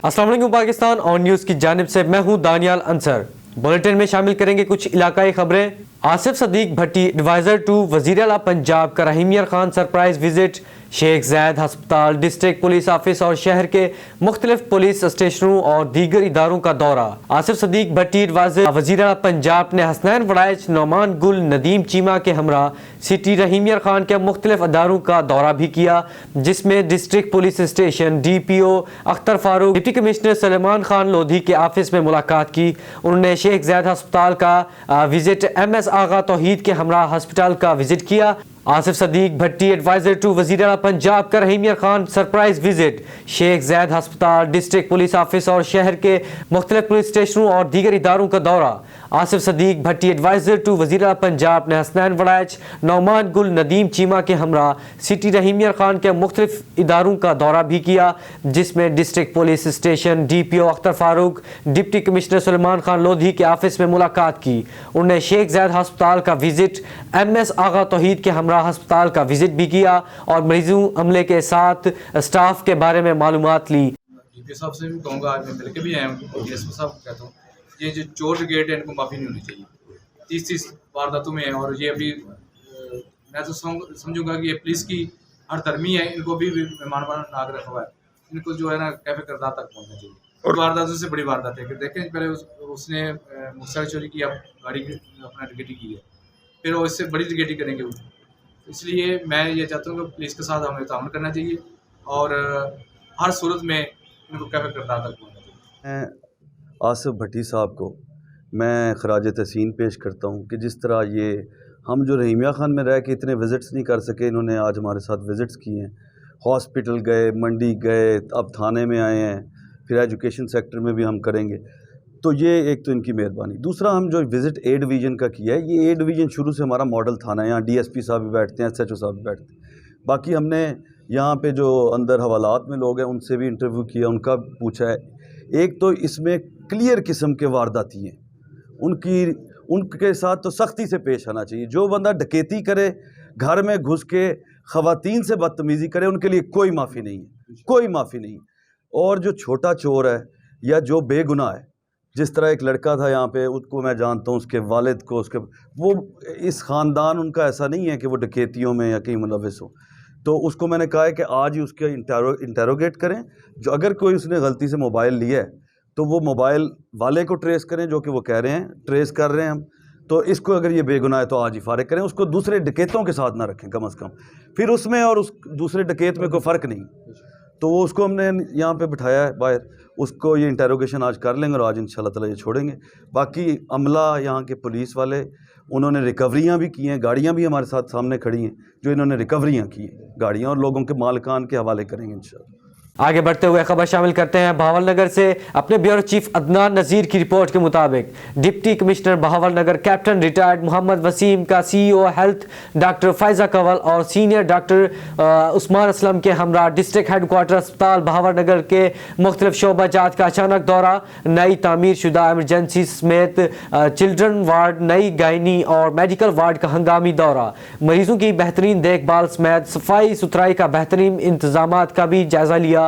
अस्सलाम वालेकुम पाकिस्तान और न्यूज़ की जानिब से मैं हूं दानियाल अंसर। बुलेटिन में शामिल करेंगे कुछ इलाकाई खबरें। आसिफ सदीक भट्टी एडवाइज़र टू वज़ीर आला पंजाब का रहीम यार खान सरप्राइज विजिट। शेख ज़ैद हस्पताल, डिस्ट्रिक्ट पुलिस ऑफिस और शहर के मुख्तलिफ पुलिस स्टेशनों और दीगर इदारों का दौरा। आसिफ सदीक भट्टी एडवाइज़र वज़ीर आला पंजाब ने हसनैन वड़ाइच, नौमान गुल, नदीम चीमा के हमरा सिटी रहीम यार खान के मुख्तलिफ इदारों का दौरा भी किया, जिसमें district police station, DPO Akhtar Farooq, deputy commissioner Suleman Khan Lodhi के ऑफिस में मुलाकात की। उन्होंने शेख ज़ैद हस्पताल का विजिट, MS आगा तौहीद के हमरा हस्पताल का विजिट किया। आसिफ सदीक भट्टी एडवाइज़र टू वज़ीर आला पंजाब का रहीम यार खान सरप्राइज विजिट। शेख ज़ैद हस्पताल, डिस्ट्रिक्ट पुलिस ऑफिस और शहर के मुख्तलिफ पुलिस स्टेशनों और दीगर इदारों का दौरा। आसिफ सदीक भट्टी एडवाइज़र टू वज़ीर आला पंजाब ने हसनैन वड़ाइच, नौमान गुल, नदीम चीमा के हमरा सिटी रहीम यार खान के मुख्तलिफ इदारों का दौरा भी किया, जिसमें district police station, DPO Akhtar Farooq, deputy commissioner Suleman Khan Lodhi के ऑफिस में मुलाकात की। उन्होंने शेख ज़ैद हस्पताल का विजिट, MS आगा तौहीद के हमरा हस्पताल का विजिट भी किया और मरीजों अमले के साथ स्टाफ के बारे में मालूमात ली। DPO साहब से भी कहूँगा, आज मैं मिलकर भी आया हूँ, DSP साहब को कहता हूँ, ये जो चोर ब्रिगेड है इनको माफ़ी नहीं होनी चाहिए। 30 वारदातों में है और ये अभी मैं तो समझूंगा कि ये पुलिस की हर धर्मी है, इनको भी मेहमान नाग रखा हुआ है, इनको जो है ना कैफे करदार तक पहुँचना चाहिए। और वारदातों से बड़ी वारदात है कि देखें, पहले उसने मोटरसाइकिल चोरी की, अब गाड़ी अपना टिकटी की है, फिर वो इससे बड़ी टिकटी करेंगे वो। इसलिए मैं ये चाहता हूँ कि पुलिस के साथ हमें ताउन करना चाहिए और हर सूरत में इनको कैफे करदार तक पहुँचना चाहिए। आसिफ भट्टी साहब को मैं खराज तहसीन पेश करता हूँ कि जिस तरह ये हम जो रहीम यार खान में रह के इतने विज़िट्स नहीं कर सके, इन्होंने आज हमारे साथ विज़िट्स किए हैं। हॉस्पिटल गए, मंडी गए, अब थाने में आए हैं, फिर एजुकेशन सेक्टर में भी हम करेंगे। तो ये एक तो इनकी मेहरबानी। दूसरा, हम जो विज़िट A डिवीज़न का किया है, ये A डिवीज़न शुरू से हमारा मॉडल थाना है। यहाँ DSP साहब भी बैठते हैं, SHO साहब भी बैठते हैं। बाकी हमने यहाँ पे जो अंदर हवालात में लोग हैं उनसे भी इंटरव्यू किया, उनका पूछा है। एक तो इसमें क्लियर किस्म के वारदाती हैं, उनके साथ तो सख्ती से पेश आना चाहिए। जो बंदा डकैती करे, घर में घुस के ख़वातीन से बदतमीज़ी करे, उनके लिए कोई माफ़ी नहीं है, कोई माफ़ी नहीं। और जो छोटा चोर है या जो बेगुनाह है, जिस तरह एक लड़का था यहाँ पे, उसको मैं जानता हूँ, उसके वालिद को, उसके वो इस ख़ानदान उनका ऐसा नहीं है कि वो डकैतियों में या कहीं मुलविस हो। तो उसको मैंने कहा है कि आज ही उसके इंटेरोगेट करें। जो अगर कोई उसने गलती से मोबाइल लिया है तो वो मोबाइल वाले को ट्रेस करें, जो कि वो कह रहे हैं ट्रेस कर रहे हैं हम। तो इसको अगर ये बेगुनाह है तो आज ही फारिग करें, उसको दूसरे डकैतों के साथ ना रखें कम अज़ कम। फिर उसमें और उस दूसरे डकैत में कोई फ़र्क नहीं। तो वो उसको हमने यहाँ पे बिठाया है बाहर, उसको ये इंटेरोगेशन आज कर लेंगे और आज इंशाल्लाह ताला ये छोड़ेंगे। बाकी अमला, यहाँ के पुलिस वाले, उन्होंने रिकवरियाँ भी की हैं, गाड़ियाँ भी हमारे साथ सामने खड़ी हैं जो इन्होंने रिकवरियाँ की हैं, गाड़ियाँ, और लोगों के मालिकान के हवाले करेंगे इंशाल्लाह। आगे बढ़ते हुए खबर शामिल करते हैं बहावल नगर से। अपने ब्यूरो चीफ अदनान नज़ीर की रिपोर्ट के मुताबिक डिप्टी कमिश्नर बहावल नगर कैप्टन रिटायर्ड मोहम्मद वसीम का CEO health doctor Faiza Kanwal और सीनियर डॉक्टर उस्मान असलम के हमरा डिस्ट्रिक्ट हेडक्वार्टर अस्पताल बहावल नगर के मुख्तलिफ शोबा जात का अचानक दौरा। नई तामीर शुदा एमरजेंसी समेत चिल्ड्रन वार्ड, नई गायनी और मेडिकल वार्ड का हंगामी दौरा। मरीजों की बेहतरीन देखभाल समेत सफाई सुथराई का बेहतरीन इंतजाम का भी जायजा लिया।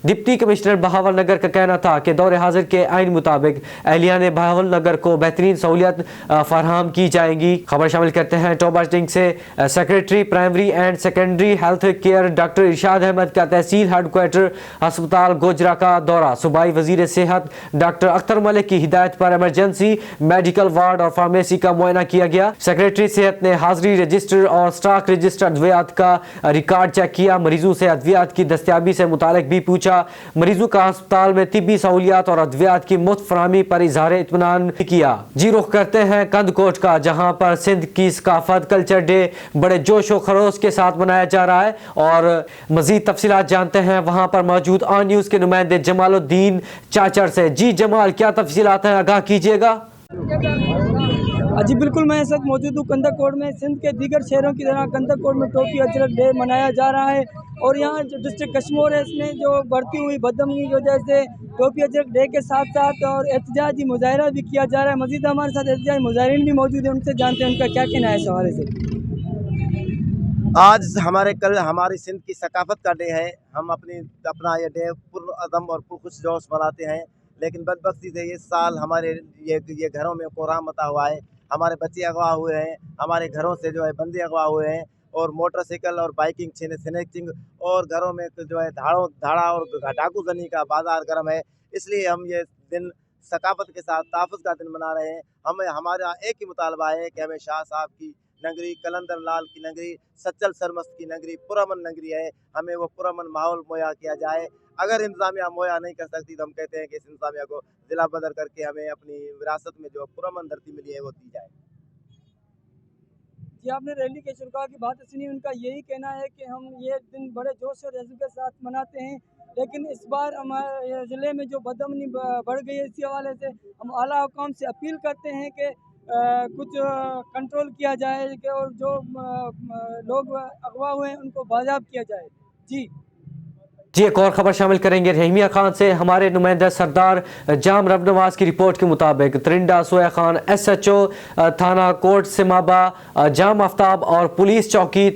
डिप्टी कमिश्नर बहावल नगर का कहना था कि दौरे हाजिर के आइन मुताबिक अहलियाने बहावल नगर को बेहतरीन सहूलियत फराहम की जाएंगी। खबर शामिल करते हैं टोबा डिंग से। Secretary primary and secondary health care doctor Irshad Ahmad का तहसील हेडक्वार्टर अस्पताल गोजरा का दौरा। सूबाई वजीर सेहत डॉक्टर अख्तर मलिक की हिदायत पर इमरजेंसी मेडिकल वार्ड और फार्मेसी का मुआयना किया गया। सेक्रेटरी सेहत ने हाजिरी रजिस्टर और स्टॉक रजिस्टर अद्वियात का रिकॉर्ड चेक किया। मरीजों से अद्वियात की दस्तियाबी से मुतालिक भी पूछा। मरीजों का अस्पताल में तिब्बी सहूलियात और अद्वियात की मुफ्त फराहमी पर इजहार इत्मीनान किया। जी रुख करते हैं कंदकोट का, जहां पर सिंध की सकाफत कल्चर डे बड़े जोश व खरोश के साथ मनाया जा रहा है और मजीद तफसीलात जानते हैं वहां पर मौजूद ऑन न्यूज़ के नुमाइंदे जमालुद्दीन चाचर से। जी जमाल, क्या तफसीलात हैं, आगाह कीजिएगा। जी बिल्कुल, मैं इस वक्त मौजूद हूँ कंदकोट में। सिंध के दीगर शहरों की तरह कंदकोट में टोपी अजरक डे मनाया जा रहा है और यहाँ जो डिस्ट्रिक्ट कश्मीर है, इसमें जो बढ़ती हुई बदअमनी की वजह से टोपी अजरक डे के साथ साथ और एहतजाजी मुजाहरा भी किया जा रहा है। मजीद हमारे साथ एहतजाजी मुजाहरीन भी मौजूद है, उनसे जानते हैं उनका क्या कहना है इस हवाले से। آج کل ہماری سندھ کی ثقافت کا ڈے ہے. ہم اپنا یہ ڈے پرعزم اور پرخوش جوش مناتے ہیں، لیکن بدبختی سے اس سال ہمارے یہ گھروں میں کوہرام متا ہوا ہے. ہمارے بچے اغوا ہوئے ہیں، ہمارے گھروں سے جو ہے بندے اغوا ہوئے ہیں، اور موٹر سائیکل اور بائکنگ سنیچنگ، اور گھروں میں جو ہے دھاڑا اور ڈاکو زنی کا بازار گرم ہے. اس لیے ہم یہ دن ثقافت کے ساتھ تحفظ کا دن منا رہے ہیں. ہمارا ایک ہی مطالبہ ہے کہ ہمیں شاہ صاحب کی نگری، کلندر لال کی نگری، سچل سرمست کی نگری پرامن نگری ہے، ہمیں وہ پرامن ماحول مہیا کیا جائے. اگر انتظامیہ مہیا نہیں کر سکتی تو ہم کہتے ہیں کہ اس انتظامیہ کو ضلع بدر کر کے ہمیں اپنی وراثت میں جو پرامن دھرتی ملی ہے وہ دی جائے. جی، آپ نے ریلی کے شرکاء کی بات سنی. ان کا یہی کہنا ہے کہ ہم یہ دن بڑے جوش اور جذبے کے ساتھ مناتے ہیں، لیکن اس بار ہمارے ضلع میں جو بدامنی بڑھ گئی ہے، اسی حوالے سے ہم اعلیٰ حکام سے اپیل کرتے ہیں کہ کچھ کنٹرول کیا جائے کہ اور جو لوگ اغوا ہوئے ہیں ان کو بازیاب کیا جائے. جی، ایک اور خبر شامل کریں گے رحیمیہ خان سے. ہمارے نمائندہ سردار جام رب نواز کی رپورٹ کے مطابق ترنڈا سویا خان SHO تھانہ کوٹ سمابا، جام آفتاب اور پولیس چوکی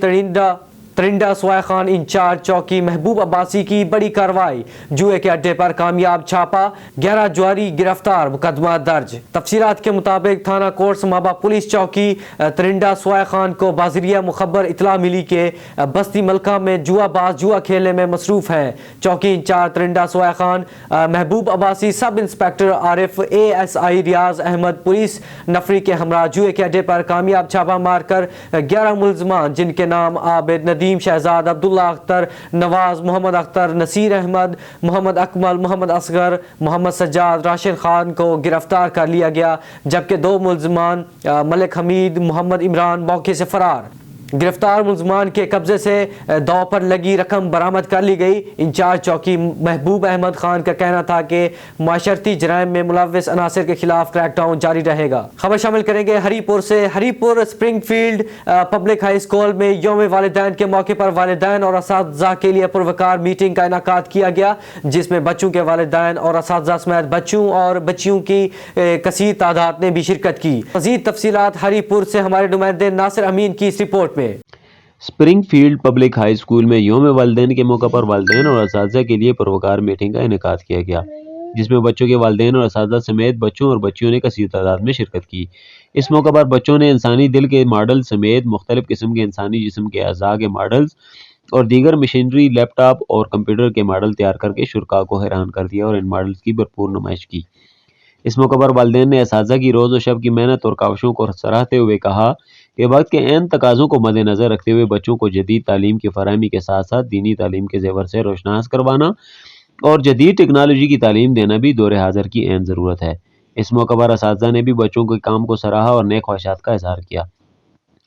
ترنڈا سویا خان انچارج چوکی محبوب عباسی کی بڑی کارروائی. جوئے کے اڈے پر کامیاب چھاپا، 11 جواری گرفتار، مقدمہ درج. تفصیلات کے مطابق تھانہ کوٹ سمابا پولیس چوکی ترنڈا سویا خان کو بازریہ مخبر اطلاع ملی کہ بستی ملکہ میں جوا باز جوا کھیلنے میں مصروف ہیں. چوکی انچارج ترنڈا سویا خان محبوب عباسی، سب انسپیکٹر عارف، ASI ریاض احمد پولیس نفری کے ہمراہ جوئے کے اڈے پر کامیاب چھاپا مار کر 11 ملزمان جن کے نام عابد، ندیم شہزاد، عبداللہ اختر، نواز، محمد اختر، نصیر احمد، محمد اکمل، محمد اصغر، محمد سجاد، راشد خان کو گرفتار کر لیا گیا، جبکہ 2 ملزمان ملک حمید، محمد عمران موقع سے فرار. گرفتار ملزمان کے قبضے سے دو پر لگی رقم برآمد کر لی گئی. انچارج چوکی محبوب احمد خان کا کہنا تھا کہ معاشرتی جرائم میں ملوث عناصر کے خلاف کریک ڈاؤن جاری رہے گا. خبر شامل کریں گے ہری پور سے. ہری پور spring field public high school میں یوم والدین کے موقع پر والدین اور اساتذہ کے لیے پروقار میٹنگ کا انعقاد کیا گیا، جس میں بچوں کے والدین اور اساتذہ سمیت بچوں اور بچیوں کی کثیر تعداد نے بھی شرکت کی. مزید تفصیلات ہری پور سے ہمارے نمائندے ناصر امین کی اس رپورٹ میں. Spring field public high school میں یوم والدین کے موقع پر والدین اور اساتذہ کے لیے پروقار میٹنگ کا انعقاد کیا گیا، جس میں بچوں کے والدین اور اساتذہ سمیت بچوں اور بچیوں نے کثیر تعداد میں شرکت کی. اس موقع پر بچوں نے انسانی دل کے ماڈل سمیت مختلف قسم کے انسانی جسم کے اعضاء کے ماڈلز اور دیگر مشینری، لیپ ٹاپ اور کمپیوٹر کے ماڈل تیار کر کے شرکاء کو حیران کر دیا اور ان ماڈلز کی بھرپور نمائش کی. اس موقع پر والدین نے اساتذہ کی روز و شب کی محنت اور کاوشوں کو سراہتے ہوئے کہا کہ وقت کے عین تقاضوں کو مد نظر رکھتے ہوئے بچوں کو جدید تعلیم کی فراہمی کے ساتھ ساتھ دینی تعلیم کے زیور سے روشناس کروانا اور جدید ٹیکنالوجی کی تعلیم دینا بھی دور حاضر کی عین ضرورت ہے. اس موقع پر اساتذہ نے بھی بچوں کے کام کو سراہا اور نیک خواہشات کا اظہار کیا.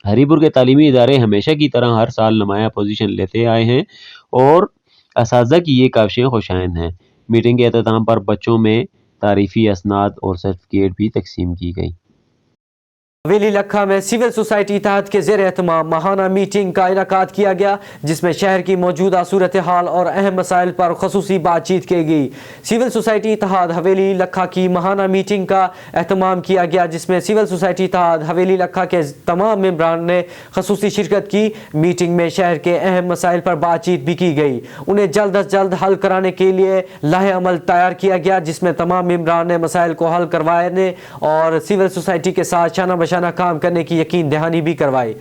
ہری پور کے تعلیمی ادارے ہمیشہ کی طرح ہر سال نمایاں پوزیشن لیتے آئے ہیں اور اساتذہ کی یہ کاوشیں خوشائند ہیں. میٹنگ کے اختتام پر بچوں میں تعریفی اسناد اور سرٹیفکیٹ بھی تقسیم کی گئی. حویلی لکھا میں سول سوسائٹی اتحاد کے زیر اہتمام ماہانہ میٹنگ کا انعقاد کیا گیا، جس میں شہر کی موجودہ صورتحال اور اہم مسائل پر خصوصی بات چیت کی گئی. سول سوسائٹی اتحاد حویلی لکھا کی ماہانہ میٹنگ کا اہتمام کیا گیا، جس میں سول سوسائٹی اتحاد حویلی لکھا کے تمام ممبران نے خصوصی شرکت کی. میٹنگ میں شہر کے اہم مسائل پر بات چیت بھی کی گئی. انہیں جلد از جلد حل کرانے کے لیے لاہ عمل تیار کیا گیا، جس میں تمام ممبران نے مسائل کو حل کروانے اور سول سوسائٹی کے ساتھ شانہ بشانہ کام کرنے کی یقین دہانی بھی کروائی.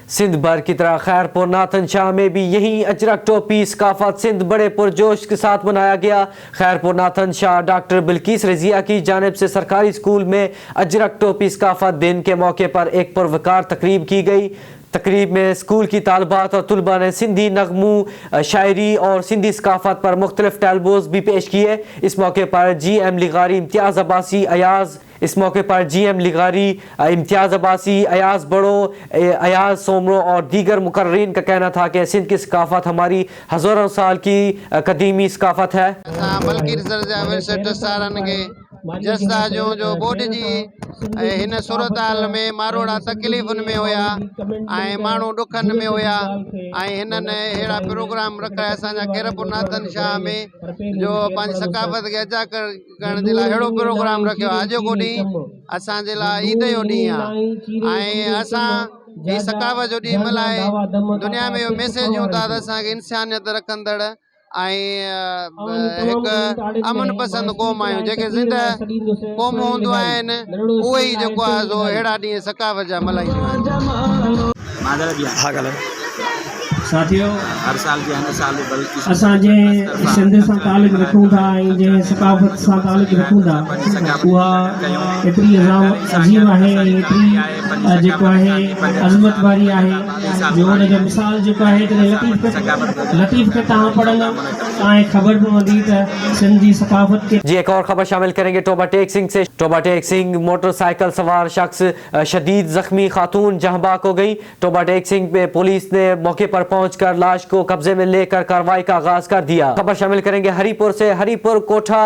سندھ بھر کی طرح خیر پور ناتھن شاہ میں بھی یہی اجرک ٹوپی ثقافت سندھ بڑے پرجوش کے ساتھ منایا گیا. خیر پور ناتھن شاہ ڈاکٹر بلقیس رضیہ کی جانب سے سرکاری اسکول میں اجرک ٹوپی ثقافت دن کے موقع پر ایک پروقار تقریب کی گئی. تقریب میں اسکول کی طالبات اور طلباء نے سندھی نغموں، شاعری اور سندھی ثقافت پر مختلف ٹیلبوز بھی پیش کیے. اس موقع پر GM لغاری امتیاز عباسی، ایاز بڑو، ایاز سومرو اور دیگر مقررین کا کہنا تھا کہ سندھ کی ثقافت ہماری ہزاروں سال کی قدیمی ثقافت ہے. جستا جو بوڈ جی ہن صورتحال میں ماروڑا تکلیفن میں ہویا مانو ڈکھن میں ہویا ہنن اہڑا پروگرام رکھا اساں خیر پور ناتھن شاہ میں جو پانچ ثقافت کے اجا کرن دے لائے اہڑو پروگرام رکھو. اج کو ڈی اساں دے لائے عید جو ڈی اساں ही सकावत जो ॾींहुं मल्हाए दुनिया में इहो मैसेज हूंदा त असांखे इंसानियत रखंदड़ हिकु अमन पसंद क़ौम आहियूं जेके ज़िंदह क़ौम हूंदियूं आहिनि उहे ई जेको आहे सो अहिड़ा ॾींहं सकावत जा मल्हाईंदियूं आहिनि। साथियों हर साल जो है साल बल्कि असांजे सिंध सां तालुक़ रखूं था ऐं जंहिं सकाफ़त सां तालुक़ रखूं था उहा एतिरी अज़ीम आहे एतिरी जेको आहे अज़मत वारी आहे जो हुनजो मिसाल जेको आहे लतीफ़ खे तव्हां पढ़ंदा तव्हांखे ख़बर पवंदी त सिंध जी सकाफ़त के। जी एक और खबर शामिल करेंगे टोबा टेक सिंह से। टोबा टेक सिंह मोटरसाइकिल सवार शख्स शदीद जख्मी खातून जहाँबाक हो गई। टोबा टेक सिंह पे पुलिस ने मौके पर पहुंचकर लाश को कब्जे में लेकर कार्रवाई का आगाज कर दिया। खबर शामिल करेंगे हरीपुर से। हरीपुर कोठा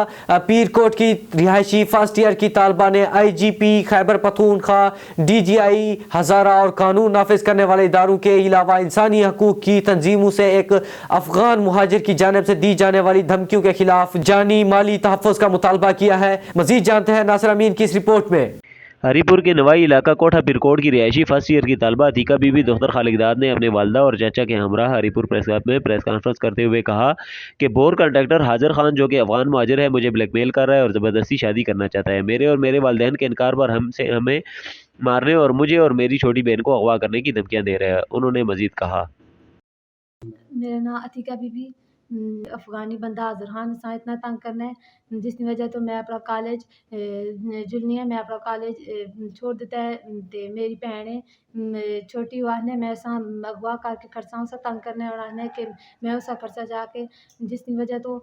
पीरकोट की रिहायशी फर्स्ट ईयर की तालबा ने IGP खैबर पख्तूनख्वा, DGI हजारा और कानून नाफिज करने वाले इदारों के अलावा इंसानी हकूक की तंजीमों से एक अफगान मुहाजिर की जानिब से दी जाने वाली धमकियों के खिलाफ जानी माली तहफ़्फ़ुज़ का मुतालबा किया है। मजीद जानते हैं नासिर अमीन की इस रिपोर्ट में। हरीपुर के नवाई इलाका कोठा पीरकोट की रिहायशी फर्स्ट ईयर की तालबा अतीका बीबी दफ्तर खालिकदाद ने अपने वालदा और चाचा के हमरा हरीपुर प्रेस क्लब में प्रेस कॉन्फ्रेंस करते हुए कहा कि बोर कॉन्ट्रैक्टर हाजिर खान जो कि अफगान मुहाजिर है मुझे ब्लैकमेल कर रहा है और ज़बरदस्ती शादी करना चाहता है। मेरे और मेरे वालिदैन के इनकार पर हमें मारने और मुझे और मेरी छोटी बहन को अगवा करने की धमकियाँ दे रहे हैं। उन्होंने मजीद कहा, मेरा नाम अतीका बीबी अफगानी बंदा हाजिर खान असा इतना तंग करना है जिसकी वजह तो मैं अपना कॉलेज जुलनी है मैं अपना कॉलेज छोड़ देता है ते मेरी भैन है छोटी वाहने मैं सा अगवा करके खर्चा उसा तंग करने और आने कि मैं उसका खर्चा जाके जिसकी वजह तो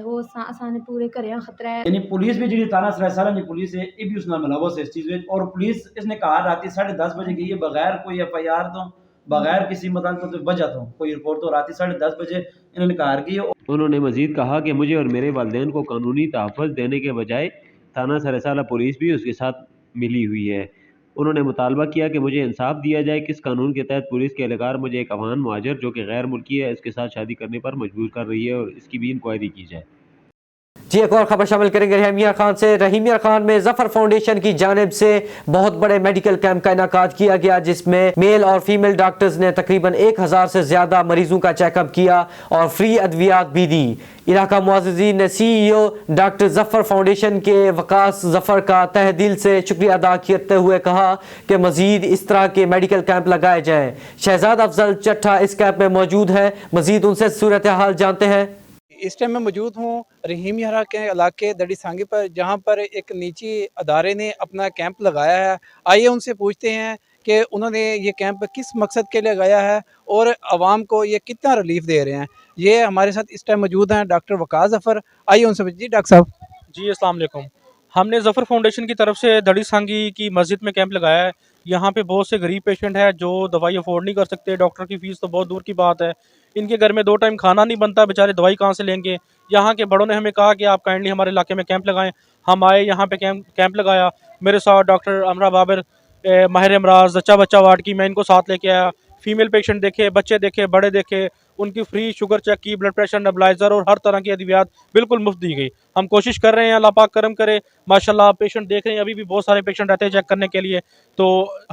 वो असाने पूरे घरें खतरा है। यानी पुलिस भी जी थाना सरायसाला की पुलिस है ये भी उसने मुलवस है इस चीज़ में और पुलिस इसने कहा रात 10:30 बजे गई है बगैर कोई FIR तो बगैर किसी मतलब तो वजह तो कोई रिपोर्ट तो रात 10:30 बजे इन्होंने कहा की। उन्होंने मजीद कहा कि मुझे और मेरे वालिदैन को कानूनी तहफ़्फ़ुज़ देने के बजाय थाना सरायसाला पुलिस भी उसके साथ मिली हुई है। उन्होंने मुतालबा किया कि मुझे इंसाफ दिया जाए किस कानून के तहत पुलिस के एहलकार मुझे एक अफगान मुहाजिर जो कि गैर मुल्की है इसके साथ शादी करने पर मजबूर कर रही है और इसकी भी इंक्वायरी की जाए। जी एक और खबर शामिल करेंगे रहीमिया खान से। रहीमिया खान में जफर फाउंडेशन की जानिब से बहुत बड़े मेडिकल कैंप का इनाकाद किया गया जिसमें मेल और फीमेल डॉक्टर्स ने तकरीबन 1000 से ज्यादा मरीजों का चेकअप किया और फ्री अद्वियात भी दी। इलाका मुअज़्ज़िज़ीन ने CEO डॉक्टर जफर फाउंडेशन के वकास जफर का तहे दिल से शुक्रिया अदा करते हुए कहा कि मजीद इस तरह के मेडिकल कैंप लगाए जाएं। शहजाद अफजल चट्ठा इस कैंप में मौजूद है। मजीद उनसे सूरत हाल जानते हैं। इस टाइम मैं मौजूद हूँ रहीमिया के इलाके दड़ी सांगी पर जहाँ पर एक निजी अदारे ने अपना कैंप लगाया है। आइए उनसे पूछते हैं कि उन्होंने ये कैंप किस मकसद के लिए लगाया है और आवाम को ये कितना रिलीफ दे रहे हैं। ये हमारे साथ इस टाइम मौजूद हैं डॉक्टर वकास जफ़र। आइए उनसे पूछिए। जी डॉक्टर साहब। जी अस्सलाम वालेकुम। हमने जफ़र फाउंडेशन की तरफ से दड़ी सांगी की मस्जिद में कैंप लगाया है। यहाँ पे बहुत से गरीब पेशेंट हैं जो दवाई अफोर्ड नहीं कर सकते, डॉक्टर की फ़ीस तो बहुत दूर की बात है, इनके घर में 2 टाइम खाना नहीं बनता, बेचारे दवाई कहाँ से लेंगे। यहाँ के बड़ों ने हमें कहा कि आप काइंडली हमारे इलाके में कैंप लगाएं। हम आए, यहाँ पे कैंप लगाया। मेरे साथ डॉक्टर अमरा बाबर माहिर अमराज जच्चा बच्चा वार्ड की, मैं इनको साथ लेके आया। फीमेल पेशेंट देखे, बच्चे देखे, बड़े देखे, उनकी फ्री शुगर चेक की, ब्लड प्रेशर नेबुलाइजर और हर तरह की अद्वियात बिल्कुल मुफ्त दी गई। हम कोशिश कर रहे हैं, अल्लाह पाक करम करे, माशाल्लाह पेशेंट देख रहे हैं, अभी भी बहुत सारे पेशेंट रहते हैं चेक करने के लिए। तो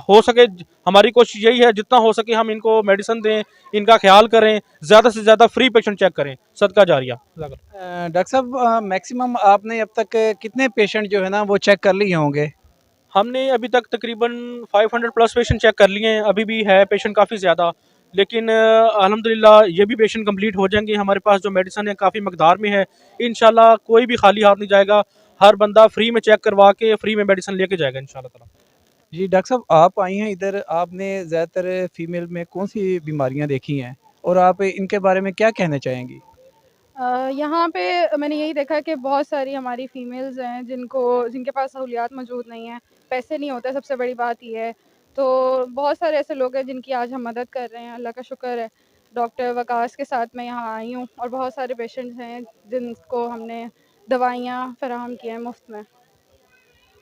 हो सके हमारी कोशिश यही है जितना हो सके हम इनको मेडिसिन दें, इनका ख्याल करें, ज़्यादा से ज़्यादा फ्री पेशेंट चेक करें, सदका जारिया। डॉक्टर साहब मैक्सिमम आपने अब तक कितने पेशेंट जो है ना वो चेक कर लिए होंगे? हमने अभी तक तकरीबन 500 प्लस पेशेंट चेक कर लिए हैं। अभी भी है पेशेंट काफ़ी ज़्यादा, लेकिन अल्हम्दुलिल्लाह ये भी पेशेंट कंप्लीट हो जाएंगे। हमारे पास जो मेडिसिन है काफ़ी मकदार में है, इंशाल्लाह कोई भी खाली हाथ नहीं जाएगा। हर बंदा फ्री में चेक करवा के फ्री में मेडिसिन लेके जाएगा इंशाल्लाह ताला। जी डॉक्टर साहब आप आई हैं इधर, आपने ज़्यादातर फीमेल में कौन सी बीमारियां देखी हैं और आप इनके बारे में क्या कहना चाहेंगी? यहाँ पे मैंने यही देखा कि बहुत सारी हमारी फ़ीमेल्स हैं जिनके पास सहूलियात मौजूद नहीं हैं, पैसे नहीं होते, सबसे बड़ी बात ये है। तो बहुत सारे ऐसे लोग हैं जिनकी आज हम मदद कर रहे हैं, अल्लाह का शुक्र है। डॉक्टर वकास के साथ मैं यहाँ आई हूँ और बहुत सारे पेशेंट्स हैं जिनको हमने दवाइयाँ फराहम की हैं मुफ्त में।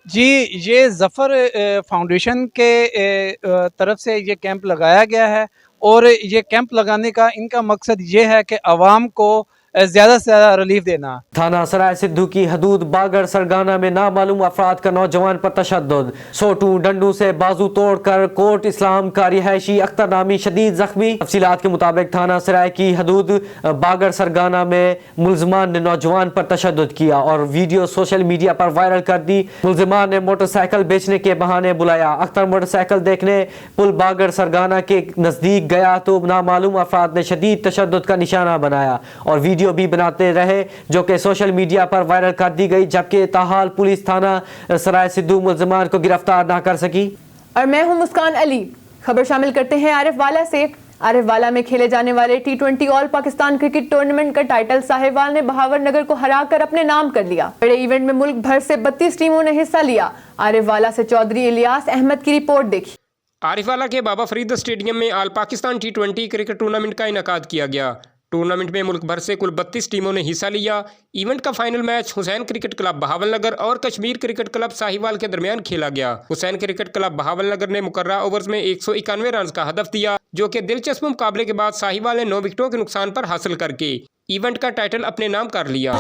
जी ये ज़फ़र फाउंडेशन के तरफ से ये कैंप लगाया गया है और ये कैंप लगाने का इनका मकसद ये है कि आवाम को ज़्यादा से ज़्यादा रिलीफ देना। थाना सराय सिद्धू की हदूद बागर सरगाना में नामालूम अफराद का नौजवान पर तशद्दुद, सोटू डंडू से बाजू तोड़कर कोर्ट इस्लाम का रिहायशी अख्तर नामी शदीद जख्मी। तफसीलात के मुताबिक थाना सराय की हदूद बागर सरगाना में मुलजमान ने नौजवान पर तशद्दुद किया और वीडियो सोशल मीडिया पर वायरल कर दी। मुलजमान ने मोटरसाइकिल बेचने के बहाने बुलाया। अख्तर मोटरसाइकिल देखने पुल बागर सरगाना के नजदीक गया तो नामालूम अफराद ने शदीद तशद्दुद का निशाना बनाया और वीडियो भी बनाते रहे जो कि सोशल मीडिया पर वायरल कर दी गई, जबकि ताहाल पुलिस थाना सराय सिद्धू मुलजमान को गिरफ्तार ना कर सकी। और मैं हूं मुस्कान अली। खबर शामिल करते हैं आरिफ वाला से। आरिफ वाला में खेले जाने वाले T20 all Pakistan cricket tournament का टाइटल साहिवाल ने बहावर नगर को हराकर अपने नाम कर लिया। बड़े इवेंट में मुल्क भर से 32 टीमों ने हिस्सा लिया। आरिफ वाला से चौधरी इलियास अहमद की रिपोर्ट देखी। आरिफ वाला के बाबा फरीद स्टेडियम में all Pakistan T20 cricket tournament का इनेकाद किया गया। टूर्नामेंट में मुल्क भर से कुल 32 टीमों ने हिस्सा लिया। इवेंट का final match Hussain cricket club Bahawalnagar और कश्मीर क्रिकेट क्लब साहिवाल के दरमियान खेला गया। Hussain cricket club Bahawalnagar ने मुकर्रा ओवर्स में 191 रन का हदफ दिया, जो कि दिलचस्प मुकाबले के बाद साहिवाल ने 9 विकेटों के नुकसान पर हासिल करके इवेंट का टाइटल अपने नाम कर लिया।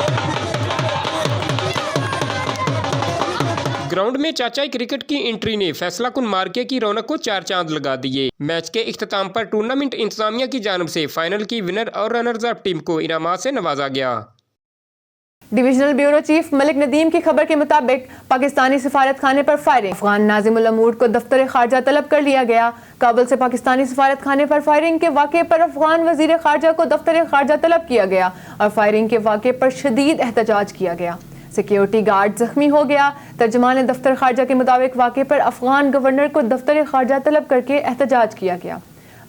ग्राउंड में चाचाई क्रिकेट की एंट्री ने फैसला कुन मार्के की रौनक को 4 चांद लगा दिए। मैच के इख्तिताम पर टूर्नामेंट इंतजामिया की जानिब से फाइनल की विनर और रनर्स अप टीम को इनामात से नवाजा गया। Divisional bureau chief Malik Nadeem की खबर के मुताबिक पाकिस्तानी सफारत खाने पर फायरिंग। अफगान नाजिमुल अमूर को दफ्तर खारजा तलब कर लिया गया। काबुल से पाकिस्तानी सफारत खाने पर फायरिंग के वाक़े पर अफगान वजीर खारजा को दफ्तर खारजा तलब किया गया और फायरिंग के वाक़े पर शदीद एहतजाज किया गया। सिक्योरिटी गार्ड जख्मी हो गया। तर्जुमान दफ्तर खारजा के मुताबिक वाक़े पर अफगान गवर्नर को दफ्तर खारजा तलब करके एहतजाज किया गया।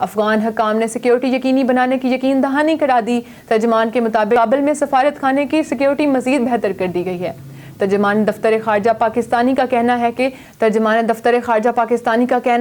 अफगान हकाम ने सिक्योरिटी यकीनी बनाने की यकीन दहानी करा दी। तर्जुमान के मुताबिक काबुल में सफारत खाने की सिक्योरिटी मजीद बेहतर कर दी गई है। तर्जुमान दफ्तर खारजा पाकिस्तानी का कहना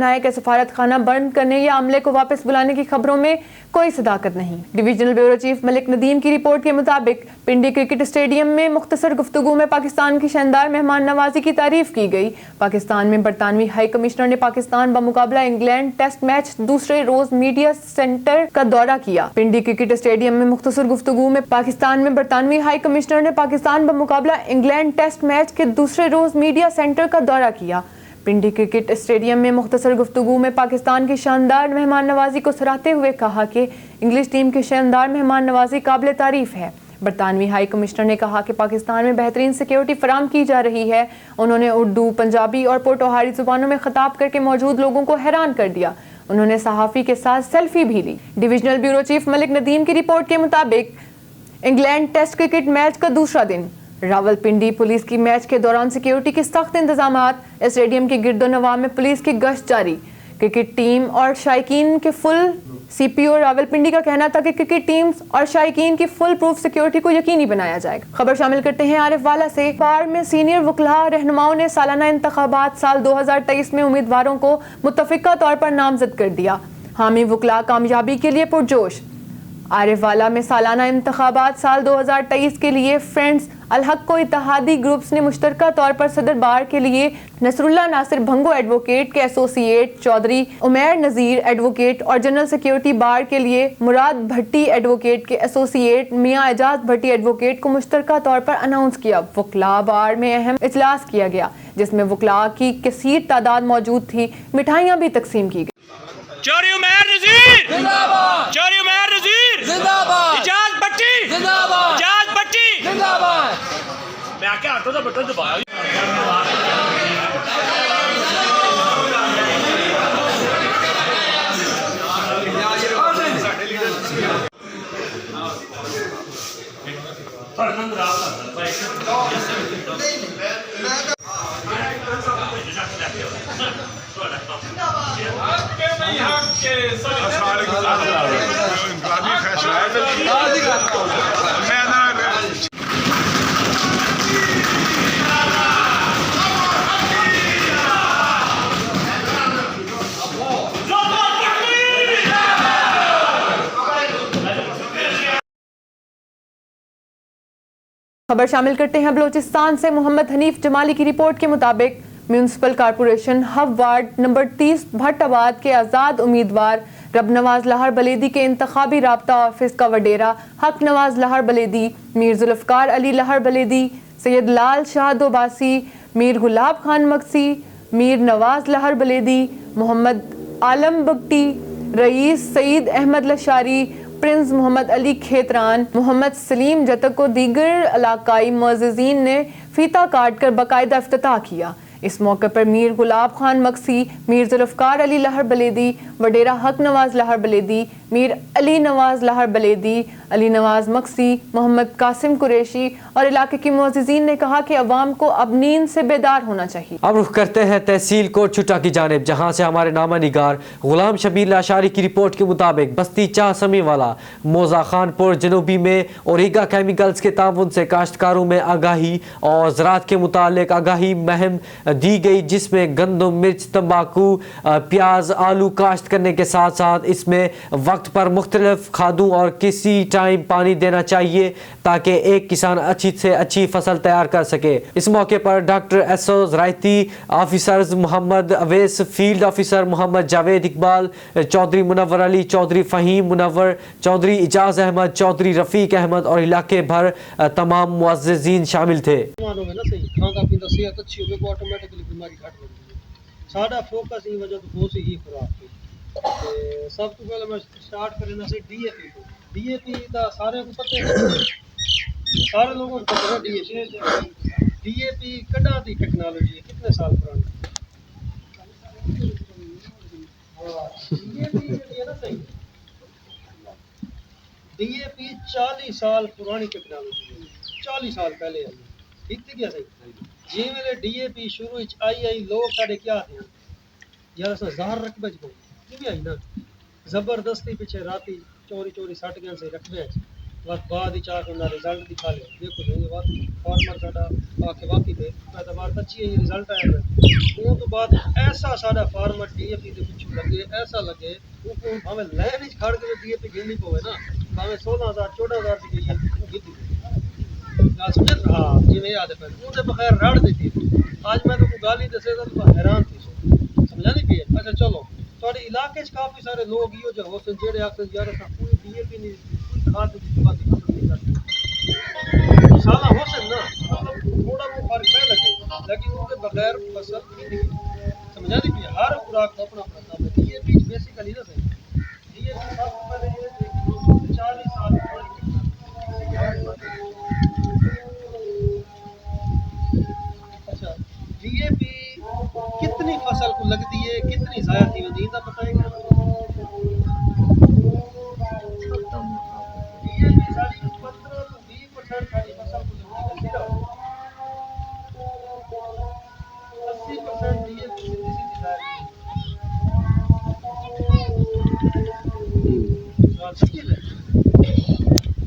है कि सफारत खाना बंद करने या अमले को वापस बुलाने की खबरों में कोई सदाकत नहीं। Divisional bureau chief Malik Nadeem की रिपोर्ट के मुताबिक पिंडी क्रिकेट स्टेडियम में मुख्तसर गुफ्तगू में पाकिस्तान की शानदार मेहमान नवाजी की तारीफ की गई। पाकिस्तान में बरतानवी हाई कमिश्नर ने पाकिस्तान बमुकाबला इंग्लैंड टेस्ट मैच दूसरे रोज मीडिया सेंटर का दौरा किया। पिंडी क्रिकेट स्टेडियम में मुख्तसर गुफ्तगू में पाकिस्तान में बरतानवी हाई कमिश्नर ने पाकिस्तान बमुकाबला इंग्लैंड टेस्ट मैच के दूसरे रोज मीडिया सेंटर का दौरा किया। पिंडी क्रिकेट स्टेडियम में मुख्तसर गुफ्तगू में पाकिस्तान की शानदार मेहमान नवाजी को सराहते हुए कहा कि इंग्लिश टीम की शानदार मेहमान नवाजी काबिल तारीफ है। बरतानवी हाई कमिश्नर ने कहा कि पाकिस्तान में बेहतरीन सिक्योरिटी फराम की जा रही है। उन्होंने उर्दू, पंजाबी और पोटोहारी जुबानों में खिताब करके मौजूद लोगों को हैरान कर दिया। उन्होंने सहाफ़ी के साथ सेल्फी भी ली। Divisional bureau chief Malik Nadeem की रिपोर्ट के मुताबिक इंग्लैंड टेस्ट क्रिकेट मैच का दूसरा दिन। रावलपिंडी पुलिस की मैच के दौरान सिक्योरिटी के सख्त इंतजामात। स्टेडियम के गिरदोनवा में पुलिस की गश्त जारी। क्रिकेट टीम और शायकीन के फुल CPO रावलपिंडी का कहना था कि क्रिकेट टीम्स और शायकीन की फुल प्रूफ सिक्योरिटी को यकीनी बनाया जाएगा। खबर शामिल करते हैं आरिफ वाला से। बार में सीनियर वकला रहनुमाओं ने सालाना इंतखाबात साल 2023 में उम्मीदवारों को मुत्तफिका तौर पर नामजद कर दिया। हामी वकला कामयाबी के लिए पुरजोश। आरिफ वाला में सालाना इंतखाबात साल 2023 के लिए फ्रेंड्स अल-हक को इत्तेहादी ग्रुप्स ने मुश्तरका तौर पर सदर बार के लिए नसरुल्लाह नासिर भंगो एडवोकेट के एसोसिएट, चौधरी उमैर नज़ीर एडवोकेट और जनरल सिक्योरिटी बार के लिए मुराद भट्टी एडवोकेट के एसोसिएट, मियाँ एजाज भट्टी एडवोकेट को मुश्तरका तौर पर अनाउंस किया। वकला बार में अहम इजलास किया गया जिसमें वकला की कसीर तादाद मौजूद थी। मिठाइयाँ भी तकसीम की गई। चौधरी उमैर नज़ीर जिंदाबाद, चौधरी उमैर नज़ीर जिंदाबाद, एजाज भट्टी जिंदाबाद, एजाज भट्टी जिंदाबाद। मैं आके ऑटो का बटन दबाया। खबर शामिल करते हैं बलोचिस्तान से। मोहम्मद हनीफ जमाली की रिपोर्ट के मुताबिक municipal corporation hub ward number 30 भट्टाबाद के आज़ाद उम्मीदवार रब नवाज लाहौर बलेदी के इंतखाबी राब्ता ऑफिस का वडेरा हक नवाज लाहौर बलेदी, मीर जुल्फ़कार अली लाहौर बलेदी, सैयद लाल शाह दोबासी, मीर गुलाब खान मक्सी, मीर नवाज लाहौर बलेदी, मोहम्मद आलम बगटी, रईस सईद अहमद लशारी, प्रिंस मोहम्मद अली खेतरान, मोहम्मद सलीम जतक को दीगर इलाकाई मुअज़्ज़िज़ीन ने फीता काट कर बाकायदा इफ्तिताह किया। इस मौके पर मीर गुलाब खान मक्सी, मीर जुल्फ़कार अली लाहौर बलेदी, वडेरा हक नवाज लाहौर बलेदी, मीर अली नवाज लाहौर बलेदी, अली नवाज मक्सी, मोहम्मद कासिम कुरैशी और इलाके की मुअज़्ज़िज़ीन ने कहा कि अवाम को अब नींद से बेदार होना चाहिए। अब रुख करते हैं तहसील कोट छुट्टा की जानिब, जहाँ से हमारे नामा निगार गुलाम शबीर लाशारी की रिपोर्ट के मुताबिक बस्ती चाह समी वाला मोजा खानपुर जनूबी में ओरिगा केमिकल्स के ताउन से काश्तकारों में आगाही और ज़राअत के मुतालिक आगाही मुहिम दी गई, जिसमें गंदम, मिर्च, तंबाकू, प्याज, आलू काश्त करने के साथ साथ इसमें वक्त पर मुख्तलिफ खादों और किसी टाइम पानी देना चाहिए ताकि एक किसान अच्छी से अच्छी फसल तैयार कर सके। इस मौके पर डॉक्टर एसओ ज़रायती officers Mohammad Awais, field officer Mohammad Javed Iqbal, Chaudhry Munawwar Ali, Chaudhry Faheem Munawwar, Chaudhry Ijaz Ahmed, Chaudhry Rafiq Ahmed और इलाके भर तमाम मुअज़्ज़िज़ीन शामिल थे। बीमारी घट होती है। साडा फोकस ई वजह तो बहुत ही खुराक है। सब तो पहले मैं स्टार्ट करना से डीएपी दा सारे को पता है, सारे लोगों को पता है डीएपी कड़ा दी टेक्नोलॉजी है, कितने साल पुरानी डीएपी 40 साल पुरानी टेक्नोलॉजी है, 40 साल पहले आई, ठीक थी क्या सही। जी मेरे डीएपी शुरू आई लोग साढ़े क्या थे यार, अस ज़ाहर रकबे भी आई ना, जबरदस्ती पीछे राती चोरी सट गया से रकबे वक्त बाद ही चाह उन्हें रिजल्ट दिखा ले, देखो नहीं बात फार्मर साडा आके वाकई पे पैदावार अच्छी है, रिजल्ट आया है तो बाद ऐसा साडा फार्मर डीएपी के पीछे लगे, ऐसा लगे वो हमें लैन खड़ के डीएपी गिननी पवे ना, हमें 16,000 14,000 की गई है समझ। हाँ जी मैं याद है मुझे बगैर राड़ देती थी, आज मैं तो गाली दसे तो हैरान थी समझा नहीं पी। अच्छा चलो थोड़े इलाके काफ़ी सारे लोग यो जो होसन जेड़े आखन यार कोई डीएपी नहीं कोई खाद नहीं करते साला होसन ना, मतलब थोड़ा वो फर्क है लगे, लेकिन उनके बगैर फसल नहीं समझा नहीं पी। हर खुराक का अपना अपना काम है। डीएपी बेसिकली ना सही डीएपी सब पहले 40 साल डीएपी कितनी फसल को लगती है, कितनी ज़ायती होती है पता है क्या? डीएपी सारी 15 to 20% सारी फसल को लगती है, 80% डीएपी सीधी ज़ायती है।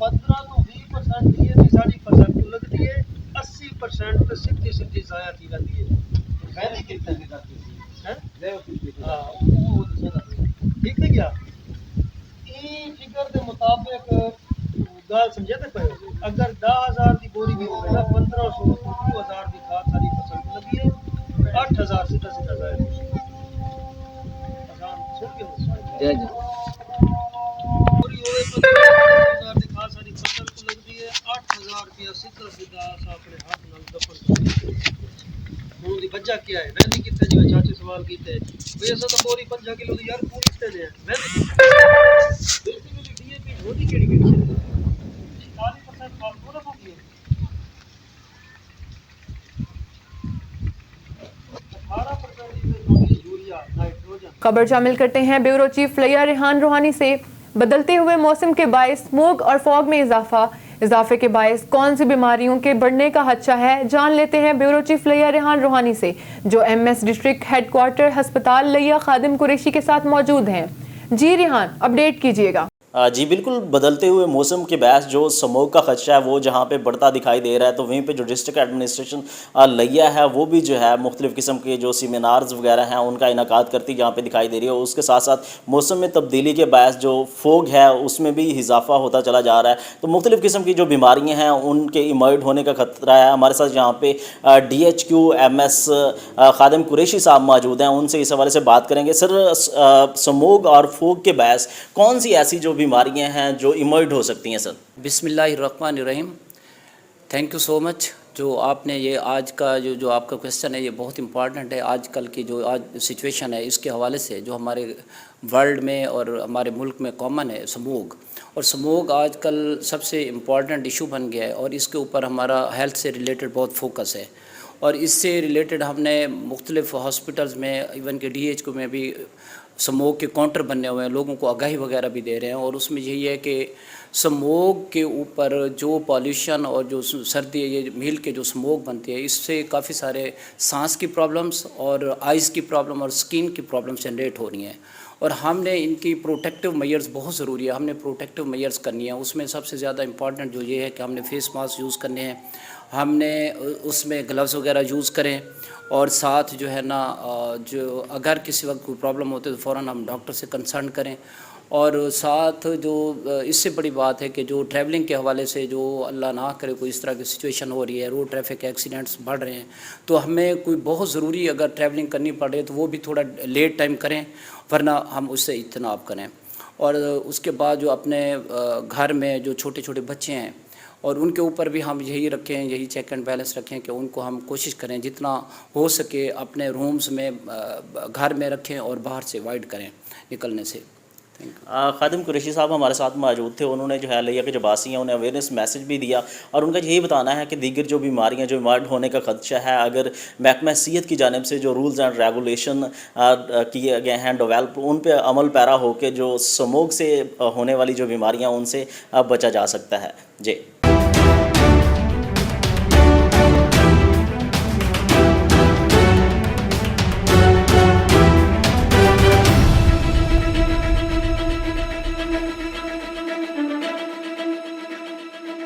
15 to 20% डीएपी सारी फसल को लगती है, 80% तो सीधी ज़ायती रहती है। ठीक है क्या ई फिगर के मुताबिक गाल समझे थे पे अगर 10,000 की बोरी भी हो ना 1500 2,000 की खाद सारी फसल को लगी है, 8,000 सीधा जाए आसान सुन के जय जय बोरी होए तो 2,000 की खाद सारी फसल को लगती है, 8,000 रुपया सीधा अपने हाथ नाल दफन दी वजह क्या है वैंदी कितने जी चाचे सवाल कीते वैसे तो बोरी 5 किलो दी यार पूरी कितने दे वैंदी बेसिकली डीएपी होती केड़ी केड़ी है 40% खाद पूरा हो गया 18% यूरिया नाइट्रोजन। खबर शामिल करते हैं ब्यूरो चीफ लिया रेहान रूहानी से। बदलते हुए मौसम के बायस स्मोग और फॉग में इजाफे के बायस कौन सी बीमारियों के बढ़ने का खदशा है, जान लेते हैं ब्यूरो चीफ लिया रेहान रूहानी से, जो एमएस डिस्ट्रिक्ट हेडक्वार्टर हस्पताल लिया खादिम कुरैशी के साथ मौजूद हैं। जी रेहान, अपडेट कीजिएगा। जी बिल्कुल, बदलते हुए मौसम के बायस जो स्मोक का खदशा है वो जहाँ पे बढ़ता दिखाई दे रहा है, तो वहीं पे जो डिस्ट्रिक्ट एडमिनिस्ट्रेशन लिया है वो भी जो है मुख्तलिफ़ किस्म के जो सेमिनार्स वगैरह हैं उनका इनकाद करती जहाँ पे दिखाई दे रही है। और उसके साथ साथ मौसम में तब्दीली के बायस जो फोग है उसमें भी इजाफा होता चला जा रहा है, तो मुख्तलिफ़ किस्म की जो बीमारियाँ हैं उनके इमर्ज होने का खतरा है। हमारे साथ यहाँ पे DHQ MS खादिम कुरैशी साहब मौजूद हैं, उनसे इस हवाले से बात करेंगे। सर, स्मोक और फोग के बायस कौन सी ऐसी जो बीमारियां हैं जो इमर्ज हो सकती हैं? सर, बिस्मिल्लाहिर्रहमानिर्रहीम। Thank you so much. जो आपने ये आज का जो आपका क्वेश्चन है ये बहुत इंपॉर्टेंट है। आजकल की जो आज सिचुएशन है इसके हवाले से जो हमारे वर्ल्ड में और हमारे मुल्क में कॉमन है स्मोक, और स्मोक आजकल सबसे इम्पॉर्टेंट इशू बन गया है और इसके ऊपर हमारा हेल्थ से रिलेटेड बहुत फोकस है। और इससे रिलेटेड हमने मुख्तलिफ हॉस्पिटल्स में इवन के DHQ में भी स्मोक के काउंटर बनने हुए हैं, लोगों को आगाही वगैरह भी दे रहे हैं। और उसमें यही है कि स्मोक के ऊपर जो पॉल्यूशन और जो सर्दी ये मील के जो स्मोक बनती है इससे काफ़ी सारे सांस की प्रॉब्लम्स और आइज़ की प्रॉब्लम और स्किन की प्रॉब्लम्स जनरेट हो रही हैं। और हमने इनकी प्रोटेक्टिव मेजर्स बहुत ज़रूरी है, हमने प्रोटेक्टिव मेजर्स करनी है। उसमें सबसे ज़्यादा इंपॉर्टेंट जो ये है कि हमने फेस मास्क यूज़ करने हैं, हमने उसमें ग्लव्स वगैरह यूज़ करें, और साथ जो है ना जो अगर किसी वक्त कोई प्रॉब्लम होती है तो फ़ौरन हम डॉक्टर से कंसल्ट करें। और साथ जो इससे बड़ी बात है कि जो ट्रैवलिंग के हवाले से जो अल्लाह ना करे कोई इस तरह की सिचुएशन हो रही है, रोड ट्रैफिक एक्सीडेंट्स बढ़ रहे हैं, तो हमें कोई बहुत ज़रूरी अगर ट्रैवलिंग करनी पड़ रही है तो वो भी थोड़ा लेट टाइम करें, वरना हम उससे इज्तनाब करें। और उसके बाद जो अपने घर में जो छोटे छोटे बच्चे हैं और उनके ऊपर भी हम यही रखें, यही चेक एंड बैलेंस रखें कि उनको हम कोशिश करें जितना हो सके अपने रूम्स में घर में रखें और बाहर से अवॉइड करें निकलने से। खादिम कुरैशी साहब हमारे साथ मौजूद थे, उन्होंने जो है लिया के जो बासी हैं उन्हें अवेयरनेस मैसेज भी दिया और उनका यही बताना है कि दीगर जो बीमारियां जो इमर्ज होने का खदशा है, अगर महकमा सेहत की जानिब से जो रूल्स एंड रेगुलेशन किए गए हैं डेवलप, उन पर अमल पैरा होकर जो स्मोक से होने वाली जो बीमारियाँ उनसे बचा जा सकता है। जी।